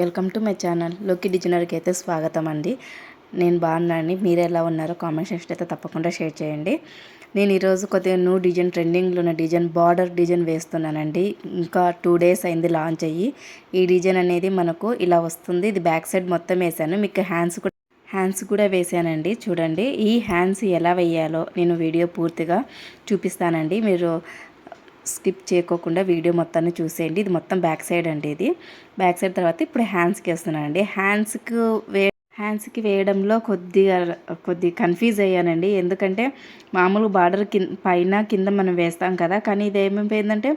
Welcome to my channel లోకి డిజైనర్కి అయితే స్వాగతం అండి. నేను బాగున్నాను, మీరు ఎలా ఉన్నారో కామెంట్ సెక్షన్ అయితే తప్పకుండా షేర్ చేయండి. నేను ఈరోజు కొద్దిగా న్యూ డిజైన్, ట్రెండింగ్లో ఉన్న డిజైన్, బార్డర్ డిజైన్ వేస్తున్నానండి. ఇంకా 2 days అయింది లాంచ్ అయ్యి. ఈ డిజైన్ అనేది మనకు ఇలా వస్తుంది. ఇది బ్యాక్ సైడ్ మొత్తం వేసాను, మీకు హ్యాండ్స్ కూడా వేసానండి. చూడండి, ఈ హ్యాండ్స్ ఎలా వేయాలో నేను వీడియో పూర్తిగా చూపిస్తానండి. మీరు స్కిప్ చేయకోకుండా వీడియో మొత్తాన్ని చూసేయండి. ఇది మొత్తం బ్యాక్ సైడ్ అండి. ఇది బ్యాక్ సైడ్ తర్వాత ఇప్పుడు హ్యాండ్స్కి వేస్తున్నానండి. హ్యాండ్స్కి వేయడంలో కొద్ది కన్ఫ్యూజ్ అయ్యానండి. ఎందుకంటే మామూలు బార్డర్ పైన కింద మనం వేస్తాం కదా, కానీ ఇది ఏమైపోయిందంటే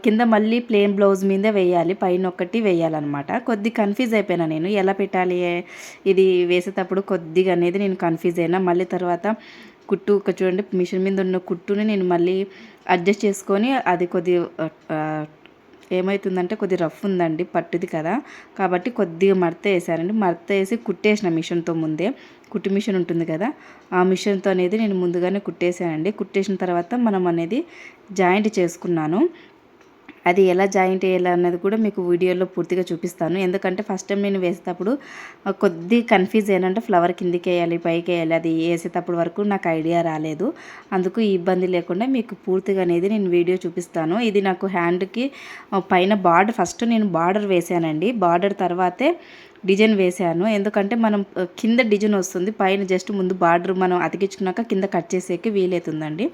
కింద మళ్ళీ ప్లెయిన్ బ్లౌజ్ మీదే వేయాలి, పైన ఒకటి వేయాలన్నమాట. కొద్ది కన్ఫ్యూజ్ అయిపోయినా నేను ఎలా పెట్టాలి ఇది వేసేటప్పుడు కొద్దిగా అనేది నేను కన్ఫ్యూజ్ అయినా. మళ్ళీ తర్వాత కుట్టు చూడండి, మిషన్ మీద ఉన్న కుట్టుని నేను మళ్ళీ అడ్జస్ట్ చేసుకొని అది ఏమవుతుందంటే కొద్ది రఫ్ ఉందండి, పట్టుది కదా, కాబట్టి కొద్దిగా మడత వేసారండి. మడత వేసి కుట్టేసిన మిషన్తో ముందే, కుట్టు మిషన్ ఉంటుంది కదా, ఆ మిషన్తో అనేది నేను ముందుగానే కుట్టేసానండి. కుట్టేసిన తర్వాత మనం అనేది జాయింట్ చేసుకున్నాను. అది ఎలా జాయింట్ వేయాలన్నది కూడా మీకు వీడియోలో పూర్తిగా చూపిస్తాను. ఎందుకంటే ఫస్ట్ టైం నేను వేసేటప్పుడు కొద్ది కన్ఫ్యూజ్ అయ్యానంటే ఫ్లవర్ కిందికి వేయాలి, పైకి వేయాలి, అది వేసేటప్పుడు వరకు నాకు ఐడియా రాలేదు. అందుకు ఈ ఇబ్బంది లేకుండా మీకు పూర్తిగా అనేది నేను వీడియో చూపిస్తాను. ఇది నాకు హ్యాండ్కి పైన బార్డర్, ఫస్ట్ నేను బార్డర్ వేసానండి. బార్డర్ తర్వాతే డిజైన్ వేసాను. ఎందుకంటే మనం కింద డిజైన్ వస్తుంది, పైన జస్ట్ ముందు బార్డర్ మనం అతికించుకున్నాక కింద కట్ చేసేకి వీలవుతుందండి.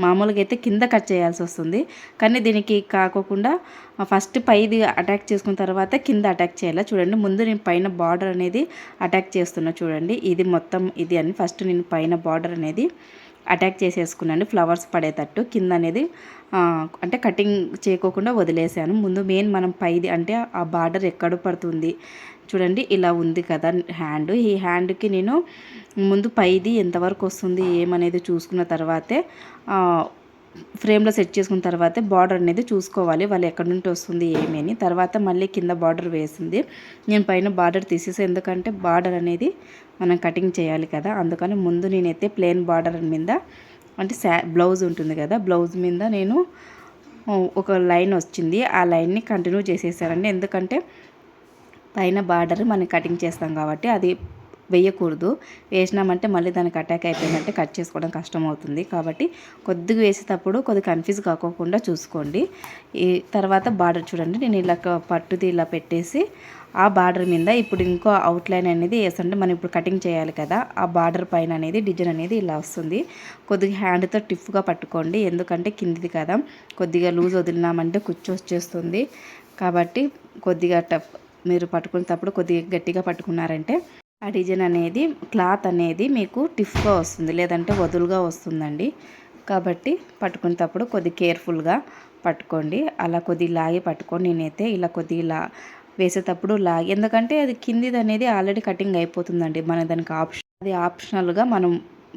మామూలుగా అయితే కింద కట్ చేయాల్సి వస్తుంది, కానీ దీనికి కాకోకుండా ఫస్ట్ పైది అటాక్ చేసుకున్న తర్వాత కింద అటాక్ చేయాలి. చూడండి, ముందు నేను పైన బార్డర్ అనేది అటాక్ చేస్తున్నా. చూడండి, ఇది మొత్తం ఇది అని ఫస్ట్ నేను పైన బార్డర్ అనేది అటాక్ చేసేసుకున్నాను, ఫ్లవర్స్ పడేటట్టు. కింద అనేది అంటే కటింగ్ చేయకోకుండా వదిలేసాను. ముందు మెయిన్ మనం పైది అంటే ఆ బార్డర్ ఎక్కడ పడుతుంది చూడండి, ఇలా ఉంది కదా హ్యాండ్. ఈ హ్యాండ్కి నేను ముందు పైది ఎంతవరకు వస్తుంది ఏమనేది చూసుకున్న తర్వాతే ఫ్రేమ్లో సెట్ చేసుకున్న తర్వాతే బార్డర్ అనేది చూసుకోవాలి, వాళ్ళు ఎక్కడి నుండి వస్తుంది ఏమి అని. తర్వాత మళ్ళీ కింద బార్డర్ వేసింది. నేను పైన బార్డర్ తీసేసి, ఎందుకంటే బార్డర్ అనేది మనం కటింగ్ చేయాలి కదా, అందుకని ముందు నేనైతే ప్లెయిన్ బార్డర్ మీద అంటే బ్లౌజ్ ఉంటుంది కదా, బ్లౌజ్ మీద నేను ఒక లైన్ వచ్చింది, ఆ లైన్ని కంటిన్యూ చేసేసానండి. ఎందుకంటే పైన బార్డర్ మనం కటింగ్ చేస్తాం కాబట్టి అది వేయకూడదు. వేసినామంటే మళ్ళీ దానికి అటాక్ అయిపోయిందంటే కట్ చేసుకోవడం కష్టం అవుతుంది. కాబట్టి కొద్దిగా వేసేటప్పుడు కొద్దిగా కన్ఫ్యూజ్ కాకోకుండా చూసుకోండి. ఈ తర్వాత బార్డర్ చూడండి, నేను ఇలా పట్టుది ఇలా పెట్టేసి ఆ బార్డర్ మీద ఇప్పుడు ఇంకో అవుట్లైన్ అనేది వేసంటే మనం ఇప్పుడు కటింగ్ చేయాలి కదా, ఆ బార్డర్ పైన అనేది డిజైన్ అనేది ఇలా వస్తుంది. కొద్దిగా హ్యాండ్తో టిఫ్గా పట్టుకోండి, ఎందుకంటే కిందిది కదా, కొద్దిగా లూజ్ వదిలినామంటే కుచ్చు వచ్చేస్తుంది. కాబట్టి కొద్దిగా మీరు పట్టుకునేటప్పుడు కొద్దిగా గట్టిగా పట్టుకున్నారంటే ఆ డిజైన్ అనేది క్లాత్ అనేది మీకు టిఫ్గా వస్తుంది, లేదంటే వదులుగా వస్తుందండి. కాబట్టి పట్టుకునేటప్పుడు కొద్ది కేర్ఫుల్గా పట్టుకోండి. అలా కొద్ది లాగి పట్టుకొని నేనైతే ఇలా కొద్దిగా వేసేటప్పుడు లాగి, ఎందుకంటే అది కిందిది అనేది ఆల్రెడీ కటింగ్ అయిపోతుందండి. మన దానికి అది ఆప్షనల్గా మనం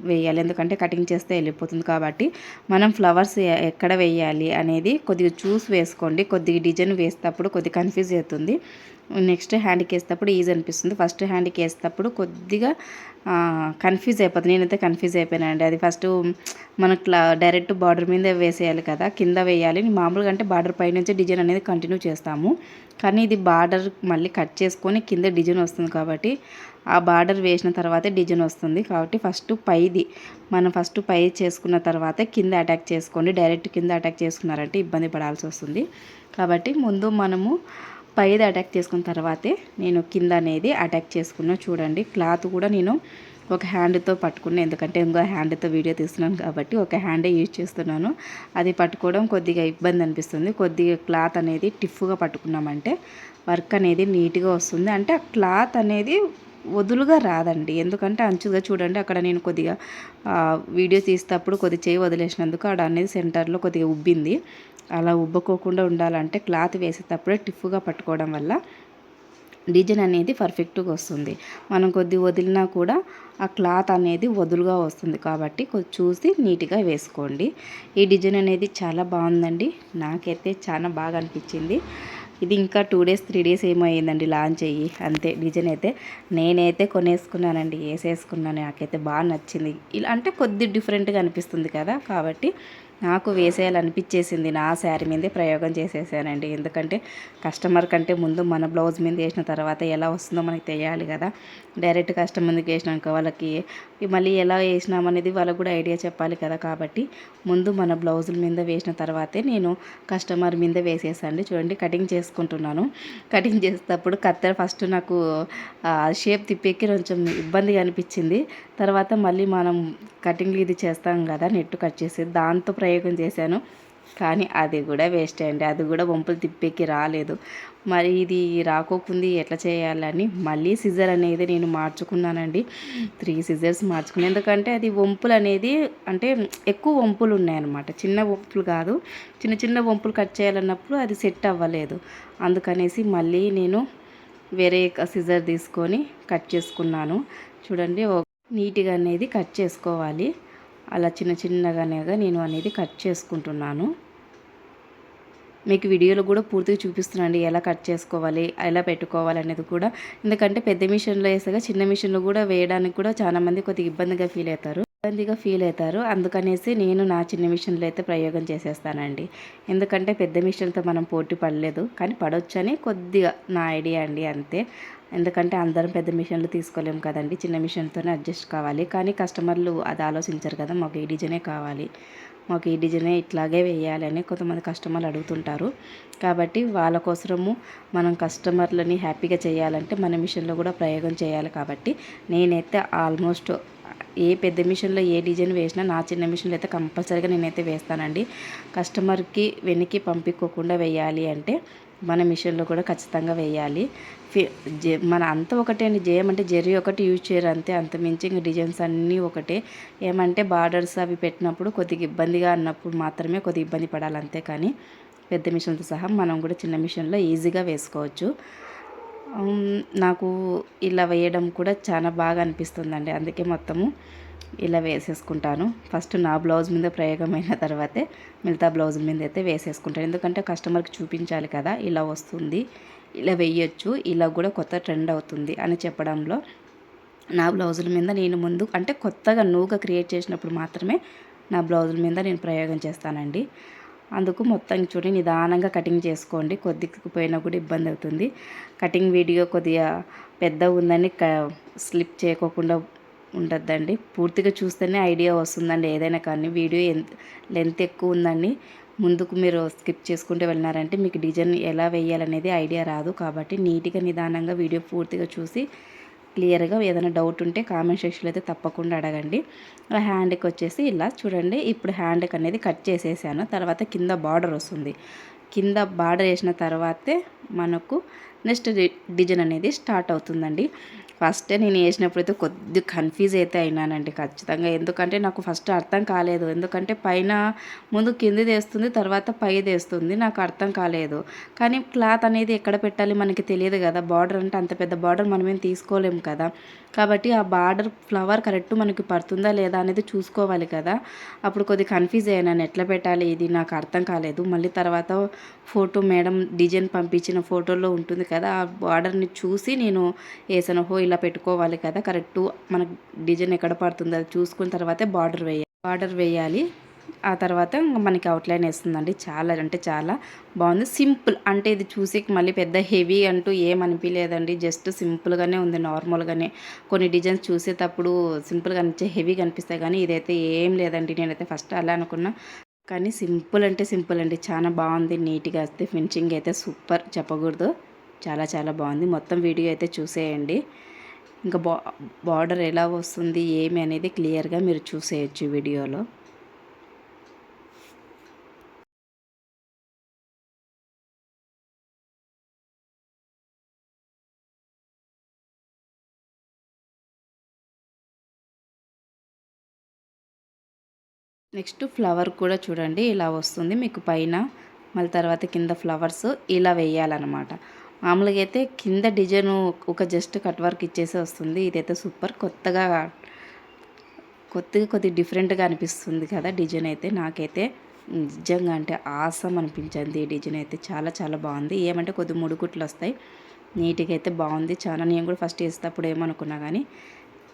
వేయాలి, ఎందుకంటే కటింగ్ చేస్తే వెళ్ళిపోతుంది. కాబట్టి మనం ఫ్లవర్స్ ఎక్కడ వేయాలి అనేది కొద్దిగా చూసి వేసుకోండి. కొద్దిగా డిజైన్ వేసేటప్పుడు కొద్దిగా కన్ఫ్యూజ్ అవుతుంది, నెక్స్ట్ హ్యాండ్కి వేసేటప్పుడు ఈజీ అనిపిస్తుంది. ఫస్ట్ హ్యాండ్కి వేసేటప్పుడు కొద్దిగా కన్ఫ్యూజ్ అయిపోతుంది. నేనైతే కన్ఫ్యూజ్ అయిపోయానండి. అది ఫస్ట్ మనకు డైరెక్ట్ బార్డర్ మీద వేసేయాలి కదా, కింద వేయాలి. మామూలుగా అంటే బార్డర్ పై నుంచి డిజైన్ అనేది కంటిన్యూ చేస్తాము, కానీ ఇది బార్డర్ మళ్ళీ కట్ చేసుకొని కింద డిజైన్ వస్తుంది. కాబట్టి ఆ బార్డర్ వేసిన తర్వాతే డిజైన్ వస్తుంది. కాబట్టి మనం ఫస్ట్ పై చేసుకున్న తర్వాత కింద అటాక్ చేసుకోండి. డైరెక్ట్ కింద అటాక్ చేసుకున్నారంటే ఇబ్బంది పడాల్సి వస్తుంది. కాబట్టి ముందు మనము పైది అటాక్ చేసుకున్న తర్వాతే నేను కింద అనేది అటాక్ చేసుకున్నా. చూడండి, క్లాత్ కూడా నేను ఒక హ్యాండ్తో పట్టుకున్నాను, ఎందుకంటే ఇంకో హ్యాండ్తో వీడియో తీస్తున్నాను కాబట్టి ఒక హ్యాండే యూజ్ చేస్తున్నాను. అది పట్టుకోవడం కొద్దిగా ఇబ్బంది అనిపిస్తుంది. కొద్దిగా క్లాత్ అనేది టిఫ్గా పట్టుకున్నామంటే వర్క్ అనేది నీట్గా వస్తుంది. అంటే ఆ క్లాత్ అనేది వదులుగా రాదండి, ఎందుకంటే అంచుగా చూడండి, అక్కడ నేను కొద్దిగా వీడియో తీసేటప్పుడు కొద్దిగా చేయి వదిలేసినందుకు అక్కడ అనేది సెంటర్లో కొద్దిగా ఉబ్బింది. అలా ఉబ్బకోకుండా ఉండాలంటే క్లాత్ వేసేటప్పుడే టిఫ్గా పట్టుకోవడం వల్ల డిజైన్ అనేది పర్ఫెక్ట్గా వస్తుంది. మనం కొద్ది వదిలినా కూడా ఆ క్లాత్ అనేది వదులుగా వస్తుంది. కాబట్టి కొద్ది చూసి నీట్గా వేసుకోండి. ఈ డిజైన్ అనేది చాలా బాగుందండి, నాకైతే చాలా బాగా అనిపించింది. ఇది ఇంకా 2 days 3 days ఏమో అయ్యిందండి లాంచ్ అయ్యి, అంతే. డిజైన్ అయితే నేనైతే కొనేసుకున్నానండి, వేసేసుకున్నాను. నాకైతే బాగా నచ్చింది. ఇలా అంటే కొద్ది డిఫరెంట్గా అనిపిస్తుంది కదా, కాబట్టి నాకు వేసేయాలనిపించేసింది. నా శారీ మీదే ప్రయోగం చేసేసానండి. ఎందుకంటే కస్టమర్ కంటే ముందు మన బ్లౌజ్ మీద వేసిన తర్వాత ఎలా వస్తుందో మనకి తెలియాలి కదా. డైరెక్ట్ కస్టమర్ మీదకి వేసినాక వాళ్ళకి మళ్ళీ ఎలా వేసినామనేది వాళ్ళకు కూడా ఐడియా చెప్పాలి కదా. కాబట్టి ముందు మన బ్లౌజుల మీద వేసిన తర్వాతే నేను కస్టమర్ మీద వేసేసాను. చూడండి కటింగ్ చేసుకుంటున్నాను. కటింగ్ చేసేటప్పుడు కత్తెర ఫస్ట్ నాకు షేప్ తిప్పేకి కొంచెం ఇబ్బందిగా అనిపించింది. తర్వాత మళ్ళీ మనం కటింగ్లు ఇది చేస్తాం కదా, నెట్టు కట్ చేసి దాంతో ప్రయోగం చేశాను. కానీ అది కూడా వేస్ట్ అండి. అది కూడా వంపులు తిప్పేకి రాలేదు. మరి ఇది రాకోకుంది ఎట్లా చేయాలని మళ్ళీ సిజర్ అనేది నేను మార్చుకున్నానండి. 3 సిజర్స్ మార్చుకున్నాను. ఎందుకంటే అది వంపులు అనేది అంటే ఎక్కువ వంపులు ఉన్నాయన్నమాట. చిన్న వంపులు కాదు, చిన్న చిన్న వంపులు కట్ చేయాలన్నప్పుడు అది సెట్ అవ్వలేదు. అందుకనేసి మళ్ళీ నేను వేరే సిజర్ తీసుకొని కట్ చేసుకున్నాను. చూడండి నీట్గా అనేది కట్ చేసుకోవాలి. అలా చిన్న చిన్నగానే నేను అనేది కట్ చేసుకుంటున్నాను. మీకు వీడియోలో కూడా పూర్తిగా చూపిస్తున్నాండి ఎలా కట్ చేసుకోవాలి, ఎలా పెట్టుకోవాలి అనేది కూడా. ఎందుకంటే పెద్ద మిషన్లో వేసాక చిన్న మిషన్లో కూడా వేయడానికి కూడా చాలామంది కొద్దిగా ఇబ్బందిగా ఫీల్ అవుతారు. అందుకనేసి నేను నా చిన్న మిషన్లో అయితే ప్రయోగం చేసేస్తానండి. ఎందుకంటే పెద్ద మిషన్తో మనం పోటీ పడలేదు, కానీ పడవచ్చని కొద్దిగా నా ఐడియా అండి, అంతే. ఎందుకంటే అందరం పెద్ద మిషన్లు తీసుకోలేము కదండి, చిన్న మిషన్తోనే అడ్జస్ట్ కావాలి. కానీ కస్టమర్లు అది ఆలోచించరు కదా, మాకు ఈ డిజైనే కావాలి, మాకు ఈ డిజైనే ఇట్లాగే వేయాలని కొంతమంది కస్టమర్లు అడుగుతుంటారు. కాబట్టి వాళ్ళ కోసము మనం కస్టమర్లని హ్యాపీగా చేయాలంటే మన మిషన్లో కూడా ప్రయోగం చేయాలి. కాబట్టి నేనైతే ఆల్మోస్ట్ ఏ పెద్ద మిషన్లో ఏ డిజైన్ వేసినా నా చిన్న మిషన్లో అయితే కంపల్సరీగా నేనైతే వేస్తానండి. కస్టమర్కి వెనక్కి పంపించకుండా వేయాలి అంటే మన మిషన్లో కూడా ఖచ్చితంగా వేయాలి. మన అంత ఒకటే అండి, చేయమంటే జెర్రీ ఒకటి యూజ్ చేయరు అంతే, అంత మించి ఇంకా డిజైన్స్ అన్నీ ఒకటే. ఏమంటే బార్డర్స్ అవి పెట్టినప్పుడు కొద్దిగా ఇబ్బందిగా అన్నప్పుడు మాత్రమే కొద్దిగా ఇబ్బంది పడాలి అంతే. కానీ పెద్ద మిషన్తో సహా మనం కూడా చిన్న మిషన్లో ఈజీగా వేసుకోవచ్చు. నాకు ఇలా వేయడం కూడా చాలా బాగా అనిపిస్తుందండి. అందుకే మొత్తము ఇలా వేసేసుకుంటాను. ఫస్ట్ నా బ్లౌజ్ మీద ప్రయోగమైన తర్వాతే మిగతా బ్లౌజ్ మీద అయితే వేసేసుకుంటాను. ఎందుకంటే కస్టమర్కి చూపించాలి కదా, ఇలా వస్తుంది, ఇలా వేయచ్చు, ఇలా కూడా కొత్త ట్రెండ్ అవుతుంది అని చెప్పడంలో నా బ్లౌజుల మీద నేను ముందు అంటే కొత్తగా న్యూగా క్రియేట్ చేసినప్పుడు మాత్రమే నా బ్లౌజుల మీద నేను ప్రయోగం చేస్తానండి. అందుకు మొత్తం చూడండి నిదానంగా కటింగ్ చేసుకోండి. కొద్దిగా పోయినా కూడా ఇబ్బంది అవుతుంది. కటింగ్ వీడియో కొద్దిగా పెద్దగా ఉందని స్లిప్ చేయకోకుండా ఉండద్దండి. పూర్తిగా చూస్తేనే ఐడియా వస్తుందండి ఏదైనా కానీ. వీడియో లెంత్ ఎక్కువ ఉందండి, ముందుకు మీరు స్కిప్ చేసుకుంటూ వెళ్ళినారంటే మీకు డిజైన్ ఎలా వేయాలనేది ఐడియా రాదు. కాబట్టి నీట్గా నిదానంగా వీడియో పూర్తిగా చూసి క్లియర్గా ఏదైనా డౌట్ ఉంటే కామెంట్ సెక్షన్లో అయితే తప్పకుండా అడగండి. హ్యాండ్కి వచ్చేసి ఇలా చూడండి, ఇప్పుడు హ్యాండ్కి అనేది కట్ చేసేసాను. తర్వాత కింద బార్డర్ వస్తుంది. కింద బార్డర్ వేసిన తర్వాతే మనకు నెక్స్ట్ డిజైన్ అనేది స్టార్ట్ అవుతుందండి. ఫస్ట్ నేను వేసినప్పుడైతే కొద్దిగా కన్ఫ్యూజ్ అయితే అయినానండి ఖచ్చితంగా. ఎందుకంటే నాకు ఫస్ట్ అర్థం కాలేదు. ఎందుకంటే పైన ముందు కిందిది వేస్తుంది, తర్వాత పైది వేస్తుంది, నాకు అర్థం కాలేదు. కానీ క్లాత్ అనేది ఎక్కడ పెట్టాలి మనకి తెలియదు కదా. బార్డర్ అంటే అంత పెద్ద బార్డర్ మనమేం తీసుకోలేము కదా. కాబట్టి ఆ బార్డర్ ఫ్లవర్ కరెక్ట్ మనకి పడుతుందా లేదా అనేది చూసుకోవాలి కదా. అప్పుడు కొద్దిగా కన్ఫ్యూజ్ అయ్యాను, ఎట్లా పెట్టాలి ఇది నాకు అర్థం కాలేదు. మళ్ళీ తర్వాత ఫోటో మేడం డిజైన్ పంపించిన ఫోటోలో ఉంటుంది కదా, ఆ బార్డర్ని చూసి నేను వేసాను. ఇలా పెట్టుకోవాలి కదా, కరెక్ట్ మనకు డిజైన్ ఎక్కడ పడుతుందో అది చూసుకున్న తర్వాతే బార్డర్ వేయాలి. ఆ తర్వాత మనకి అవుట్లైన్ వేస్తుందండి. చాలా అంటే చాలా బాగుంది. సింపుల్ అంటే ఇది చూసి మళ్ళీ పెద్ద హెవీ అంటూ ఏమనిపించలేదండి. జస్ట్ సింపుల్గానే ఉంది, నార్మల్గానే. కొన్ని డిజైన్స్ చూసేటప్పుడు సింపుల్గా అనిపించే హెవీగా అనిపిస్తాయి, కానీ ఇదైతే ఏం లేదండి. నేనైతే ఫస్ట్ అలా అనుకున్నా, కానీ సింపుల్ అంటే సింపుల్ అండి. చాలా బాగుంది, నీట్గా వస్తే ఫినిషింగ్ అయితే సూపర్ చెప్పకూడదు, చాలా చాలా బాగుంది. మొత్తం వీడియో అయితే చూసేయండి. ఇంకా బార్డర్ ఎలా వస్తుంది ఏమి అనేది క్లియర్గా మీరు చూసేయచ్చు వీడియోలో. నెక్స్ట్ ఫ్లవర్ కూడా చూడండి ఇలా వస్తుంది మీకు పైన, మళ్ళీ తర్వాత కింద ఫ్లవర్స్ ఇలా వేయాలన్నమాట. మామూలుగా అయితే కింద డిజైన్ ఒక జస్ట్ కట్ వర్క్ ఇచ్చేసి వస్తుంది. ఇదైతే సూపర్, కొద్దిగా డిఫరెంట్గా అనిపిస్తుంది కదా డిజైన్ అయితే. నాకైతే నిజంగా అంటే ఆసమ్ అనిపించింది ఈ డిజైన్ అయితే. చాలా చాలా బాగుంది. ఏమంటే కొద్ది ముడుకుట్లు వస్తాయి, నీట్గా అయితే బాగుంది చాలా. నేను కూడా ఫస్ట్ వేసేటప్పుడు ఏమనుకున్నా కానీ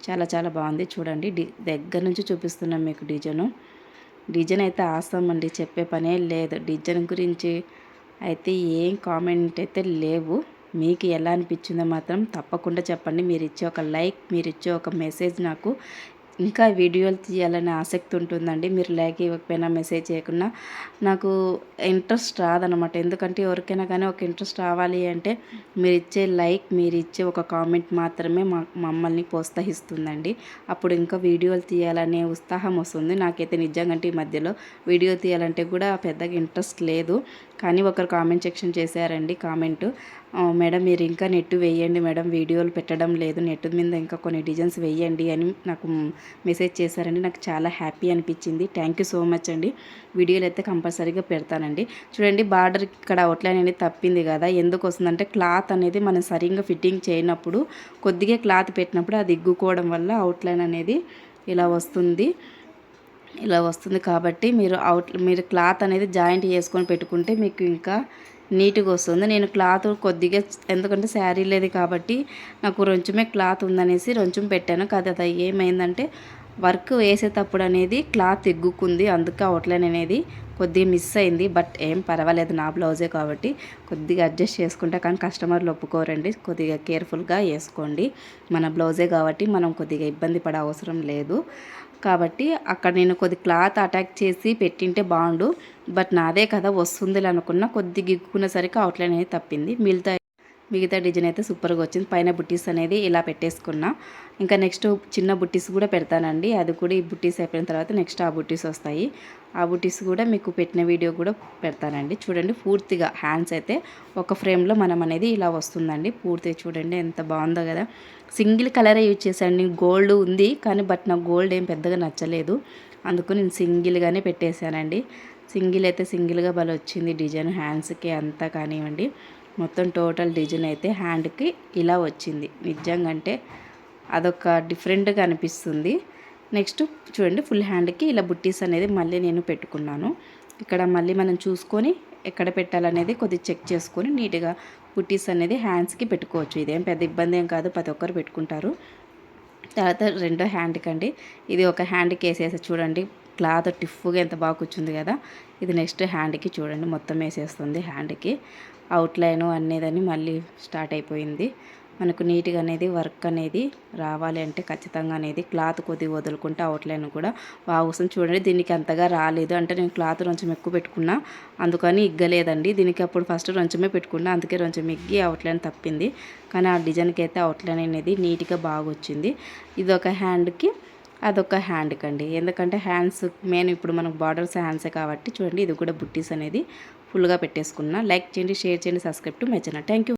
చాలా చాలా బాగుంది. చూడండి దగ్గర నుంచి చూపిస్తున్నాం మీకు డిజైను. డిజైన్ అయితే ఆసం అండి, చెప్పే పనే లేదు. డిజైన్ గురించి అయితే ఏం కామెంట్ అయితే లేవు. మీకు ఎలా అనిపించిందో మాత్రం తప్పకుండా చెప్పండి. మీరు ఇచ్చే ఒక లైక్, మీరు ఇచ్చే ఒక మెసేజ్ నాకు ఇంకా వీడియోలు తీయాలనే ఆసక్తి ఉంటుందండి. మీరు లైక్ ఇవ్వకపోయినా, మెసేజ్ చేయకున్నా నాకు ఇంట్రెస్ట్ రాదనమాట. ఎందుకంటే ఎవరికైనా కానీ ఒక ఇంట్రెస్ట్ రావాలి అంటే మీరు ఇచ్చే లైక్, మీరు ఇచ్చే ఒక కామెంట్ మాత్రమే మమ్మల్ని ప్రోత్సహిస్తుందండి. అప్పుడు ఇంకా వీడియోలు తీయాలనే ఉత్సాహం వస్తుంది. నాకైతే నిజంగా ఈ మధ్యలో వీడియో తీయాలంటే కూడా పెద్దగా ఇంట్రెస్ట్ లేదు. కానీ ఒకరు కామెంట్ సెక్షన్ చేశారండి కామెంటు, మేడం మీరు ఇంకా నెట్ వేయండి మేడం, వీడియోలు పెట్టడం లేదు, నెట్ మీద ఇంకా కొన్ని డిజైన్స్ వేయండి అని నాకు మెసేజ్ చేశారండి. నాకు చాలా హ్యాపీ అనిపించింది. థ్యాంక్ యూ సో మచ్ అండి. వీడియోలు అయితే కంపల్సరీగా పెడతానండి. చూడండి బార్డర్ ఇక్కడ అవుట్లైన్ అనేది తప్పింది కదా, ఎందుకు వస్తుందంటే క్లాత్ అనేది మనం సరిగ్గా ఫిట్టింగ్ చేయనప్పుడు, కొద్దిగా క్లాత్ పెట్టినప్పుడు అది ఇగ్గుకోవడం వల్ల అవుట్లైన్ అనేది ఇలా వస్తుంది. కాబట్టి మీరు క్లాత్ అనేది జాయింట్ చేసుకొని పెట్టుకుంటే మీకు ఇంకా నీట్గా వస్తుంది. నేను క్లాత్ కొద్దిగా, ఎందుకంటే శారీ లేదు కాబట్టి నాకు కొంచెమే క్లాత్ ఉందనేసి కొంచెం పెట్టాను. కాదు అది ఏమైందంటే వర్క్ వేసేటప్పుడు అనేది క్లాత్ ఎగ్గుకుంది, అందుకే అవుట్లైన్ అనేది కొద్దిగా మిస్ అయింది. బట్ ఏం పర్వాలేదు, నా బ్లౌజే కాబట్టి కొద్దిగా అడ్జస్ట్ చేసుకుంటా. కానీ కస్టమర్లు ఒప్పుకోరండి, కొద్దిగా కేర్ఫుల్గా వేసుకోండి. మన బ్లౌజే కాబట్టి మనం కొద్దిగా ఇబ్బంది పడే అవసరం లేదు. కాబట్టి అక్కడ నేను కొద్ది క్లాత్ అటాక్ చేసి పెట్టింటే బాగుండు. బట్ నాదే కదా వస్తుంది అనుకున్న, కొద్దిగా గిక్కునేసరికి అవుట్లైన్ అనేది తప్పింది. మిగతా డిజైన్ అయితే సూపర్గా వచ్చింది. పైన బుట్టీస్ అనేది ఇలా పెట్టేసుకున్నా. ఇంకా నెక్స్ట్ చిన్న బుట్టీస్ కూడా పెడతానండి. అది కూడా ఈ బుట్టీస్ అయిపోయిన తర్వాత నెక్స్ట్ ఆ బుట్టీస్ వస్తాయి. ఆ బుట్టీస్ కూడా మీకు పెట్టిన వీడియో కూడా పెడతానండి. చూడండి పూర్తిగా హ్యాండ్స్ అయితే ఒక ఫ్రేమ్లో మనం అనేది ఇలా వస్తుందండి. పూర్తిగా చూడండి ఎంత బాగుందో కదా. సింగిల్ కలరే యూజ్ చేశాను. గోల్డ్ ఉంది కానీ బట్ నాకు గోల్డ్ ఏం పెద్దగా నచ్చలేదు, అందుకు నేను సింగిల్గానే పెట్టేశానండి. సింగిల్ అయితే సింగిల్గా భలే వచ్చింది డిజైన్. హ్యాండ్స్కి అంతా కానివ్వండి, మొత్తం టోటల్ డిజైన్ అయితే హ్యాండ్కి ఇలా వచ్చింది. నిజంగా అంటే అదొక డిఫరెంట్గా అనిపిస్తుంది. నెక్స్ట్ చూడండి ఫుల్ హ్యాండ్కి ఇలా బుట్టీస్ అనేది మళ్ళీ నేను పెట్టుకున్నాను. ఇక్కడ మళ్ళీ మనం చూసుకొని ఎక్కడ పెట్టాలనేది కొద్దిగా చెక్ చేసుకొని నీట్గా బుట్టీస్ అనేది హ్యాండ్స్కి పెట్టుకోవచ్చు. ఇదేం పెద్ద ఇబ్బంది ఏం కాదు, ప్రతి ఒక్కరు పెట్టుకుంటారు. తర్వాత రెండో హ్యాండ్కి అండి, ఇది ఒక హ్యాండ్కి వేసేసి చూడండి క్లాత్ టిఫ్గా ఎంత బాగా కూర్చుంది కదా. ఇది నెక్స్ట్ హ్యాండ్కి చూడండి మొత్తం వేసేస్తుంది. హ్యాండ్కి అవుట్లైను అనేదని మళ్ళీ స్టార్ట్ అయిపోయింది. మనకు నీట్గా అనేది వర్క్ అనేది రావాలి అంటే ఖచ్చితంగా అనేది క్లాత్ కొద్దిగా వదులుకుంటే అవుట్లైన్ కూడా బాగా వస్తుంది. చూడండి దీనికి అంతగా రాలేదు, అంటే నేను క్లాత్ కొంచెం ఎక్కువ పెట్టుకున్నా అందుకని ఇగ్గలేదండి. దీనికి అప్పుడు ఫస్ట్ కొంచెమే పెట్టుకున్నా, అందుకే కొంచెం ఇగ్గి అవుట్లైన్ తప్పింది. కానీ ఆ డిజైన్కి అయితే అవుట్లైన్ అనేది నీట్గా బాగా వచ్చింది. ఇది ఒక హ్యాండ్కి, అదొక హ్యాండ్కి అండి. ఎందుకంటే హ్యాండ్స్ మెయిన్ ఇప్పుడు మనకు బార్డర్స్ హ్యాండ్సే కాబట్టి చూడండి ఇది కూడా బుట్టీస్ అనేది ఫుల్గా పెట్టేసుకున్నా. లైక్ చేయండి, షేర్ చేయండి, subscribe to my channel. Thank you.